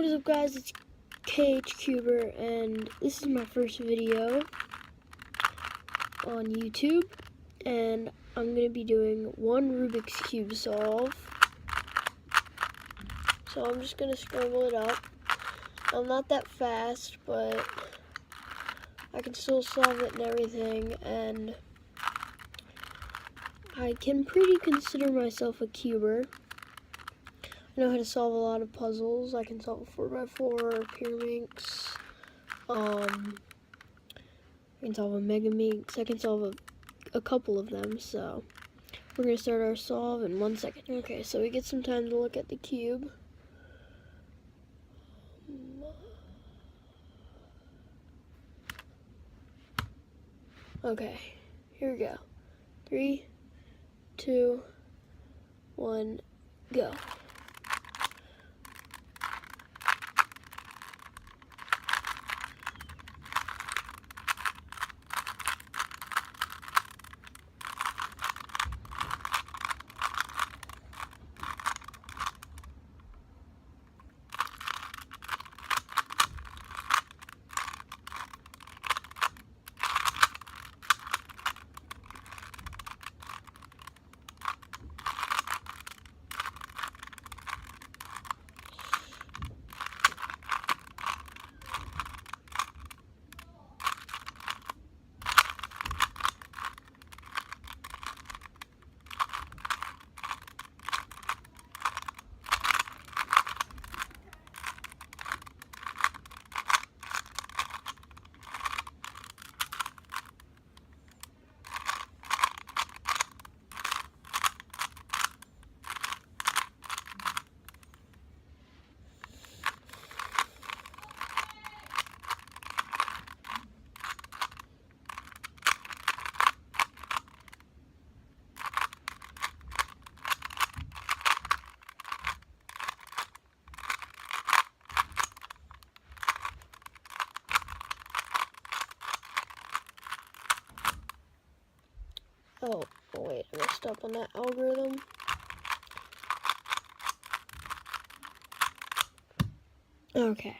What is up, guys? It's KHCuber, and this is my first video on YouTube, and I'm going to be doing one Rubik's Cube solve. So I'm just going to scramble it up. I'm not that fast, but I can still solve it and everything, and I can pretty consider myself a cuber. I know how to solve a lot of puzzles. I can solve a 4x4, Pyraminx. I can solve a Megaminx. I can solve a couple of them. So we're gonna start our solve in 1 second. Okay, so we get some time to look at the cube. Okay, here we go. 3, 2, 1, go. Oh, wait, I messed up on that algorithm. Okay,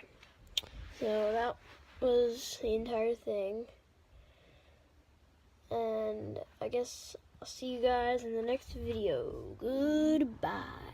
so that was the entire thing. And I guess I'll see you guys in the next video. Goodbye.